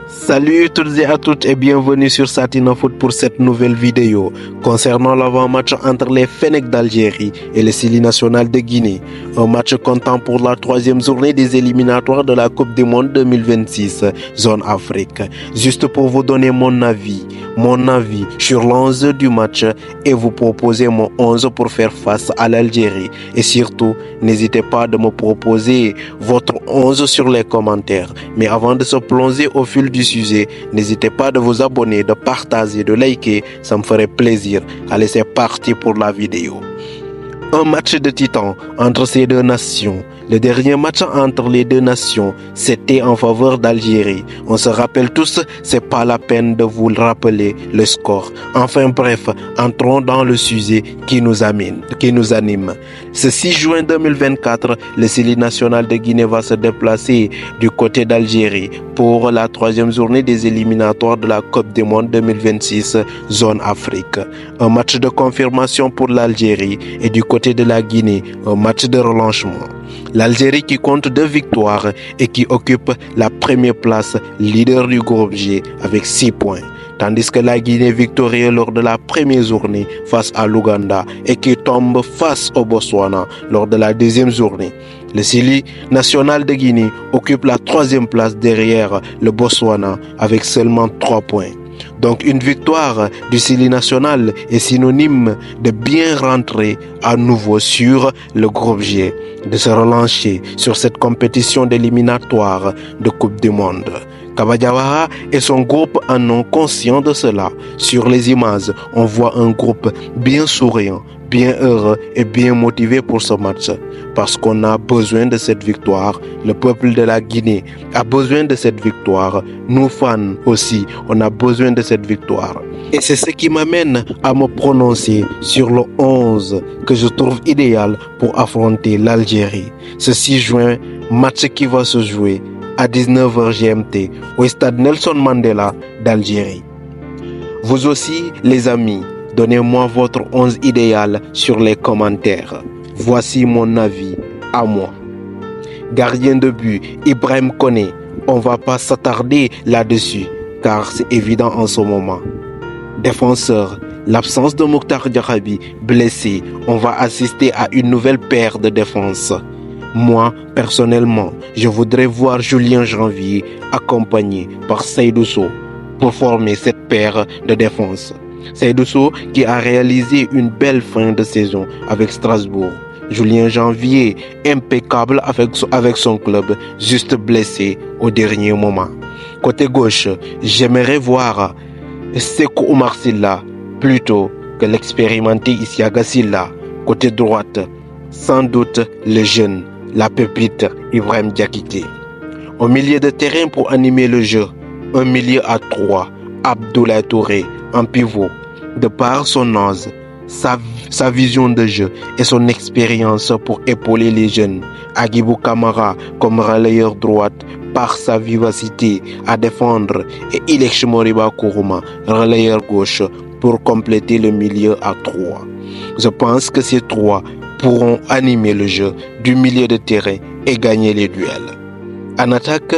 Salut toutes et à toutes et bienvenue sur Satina Foot pour cette nouvelle vidéo concernant l'avant-match entre les Fennecs d'Algérie et le Sili National de Guinée. Un match comptant pour la troisième journée des éliminatoires de la Coupe du Monde 2026, zone Afrique. Juste pour vous donner mon avis sur l'11 du match et vous proposer mon 11 pour faire face à l'Algérie. Et surtout, n'hésitez pas de me proposer votre 11 sur les commentaires. Mais avant de se plonger au fil du sujet, n'hésitez pas de vous abonner, de partager, de liker, ça me ferait plaisir. Allez, c'est parti pour la vidéo. Un match de titan entre ces deux nations. Le dernier match entre les deux nations, c'était en faveur d'Algérie. On se rappelle tous, c'est pas la peine de vous rappeler le score. Enfin bref, entrons dans le sujet qui nous anime. Ce 6 juin 2024, le Sili National de Guinée va se déplacer du côté d'Algérie pour la troisième journée des éliminatoires de la Coupe du Monde 2026, zone Afrique. Un match de confirmation pour l'Algérie et du côté de la Guinée, un match de relâchement. L'Algérie qui compte 2 victoires et qui occupe la première place, leader du groupe G avec 6 points. Tandis que la Guinée victorieuse lors de la première journée face à l'Ouganda et qui tombe face au Botswana lors de la deuxième journée. Le Sili National de Guinée occupe la 3e place derrière le Botswana avec seulement 3 points. Donc une victoire du Sili National est synonyme de bien rentrer à nouveau sur le groupe G, de se relancer sur cette compétition d'éliminatoire de Coupe du Monde. Kaba Diawara et son groupe en ont conscience de cela. Sur les images, on voit un groupe bien souriant, bien heureux et bien motivé pour ce match. Parce qu'on a besoin de cette victoire. Le peuple de la Guinée a besoin de cette victoire. Nous fans aussi, on a besoin de cette victoire. Et c'est ce qui m'amène à me prononcer sur le 11 que je trouve idéal pour affronter l'Algérie. Ce 6 juin, match qui va se jouer à 19h GMT au stade Nelson Mandela d'Algérie. Vous aussi, les amis, donnez-moi votre 11 idéal sur les commentaires. Voici mon avis à moi. Gardien de but, Ibrahim Koné. On va pas s'attarder là-dessus car c'est évident en ce moment. Défenseur, l'absence de Mokhtar Diakhaby blessé. On va assister à une nouvelle paire de défense. Moi, personnellement, je voudrais voir Julien Janvier accompagné par Seydou Sow pour former cette paire de défense. Seydou Sow qui a réalisé une belle fin de saison avec Strasbourg. Julien Janvier, impeccable avec son club, juste blessé au dernier moment. Côté gauche, j'aimerais voir Sékou Oumar Sylla plutôt que l'expérimenté Isiaga Sylla. Côté droite, sans doute le jeune, la pépite Ibrahim Diakité. Au milieu de terrain pour animer le jeu, un milieu à 3, Abdoulaye Touré en pivot. De par son âge, sa vision de jeu et son expérience pour épauler les jeunes. Agibou Kamara comme relayeur droite par sa vivacité à défendre et Ilech Moriba Kourouma, relayeur gauche pour compléter le milieu à 3. Je pense que ces 3 pourront animer le jeu du milieu de terrain et gagner les duels. En attaque,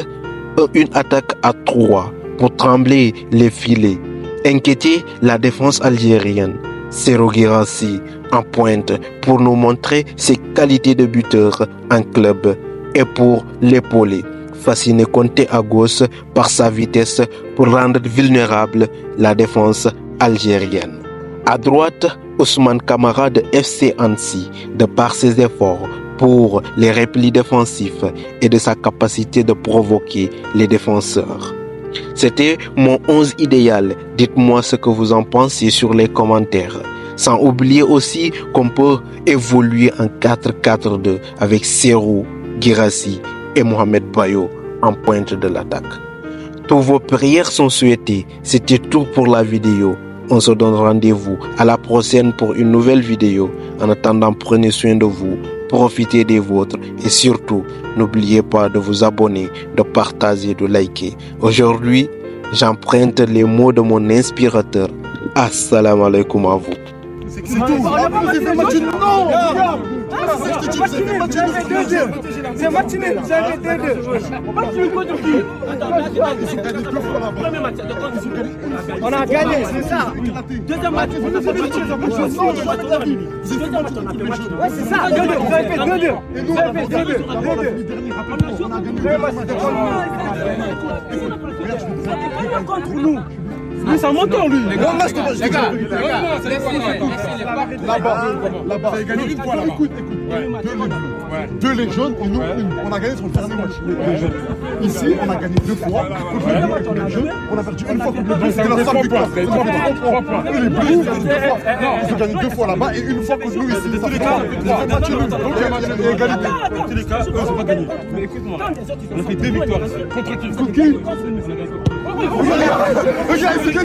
une attaque à 3 pour trembler les filets, inquiéter la défense algérienne. Serhou Guirassy en pointe pour nous montrer ses qualités de buteur en club et pour l'épauler. Fasciné Conté à gauche par sa vitesse pour rendre vulnérable la défense algérienne. À droite, Ousmane Kamara de FC Annecy, de par ses efforts pour les replis défensifs et de sa capacité de provoquer les défenseurs. C'était mon 11 idéal. Dites-moi ce que vous en pensez sur les commentaires. Sans oublier aussi qu'on peut évoluer en 4-4-2 avec Serhou Guirassy et Mohamed Bayo en pointe de l'attaque. Toutes vos prières sont souhaitées. C'était tout pour la vidéo. On se donne rendez-vous à la prochaine pour une nouvelle vidéo. En attendant, prenez soin de vous, profitez des vôtres et surtout, n'oubliez pas de vous abonner, de partager, de liker. Aujourd'hui, j'emprunte les mots de mon inspirateur. Assalamu alaikum à vous. C'est tout. C'est match nul. Non. C'est ça que je te dis. C'est match nul. C'est match nul. C'est 2-2. Match nul contre qui? Premier match. On a gagné, c'est ça. Deuxième match. Ouais, c'est ça. 2-2. Vous avez fait 2-2. Vous avez fait 2-2. Contre nous. Lui, c'est un moteur, lui. Les gars, là-bas. Vous avez gagné une fois là-bas. Écoute. Deux les jaunes et nous une. On a gagné sur le dernier match. Les jeunes. Ici, on a gagné 2 fois. Contre les jeunes, on a perdu une fois contre les bleus. C'était la seule victoire. Les bleus, ils ont gagné 2 fois. Ils ont gagné 2 fois là-bas et une fois contre nous ici. Dans tous les cas, ils ont fait match nul. Donc il y a égalité. Dans tous les cas, eux, ils n'ont pas gagné. Mais écoute-moi, on a fait 2 victoires. Contre qui? Contre qui?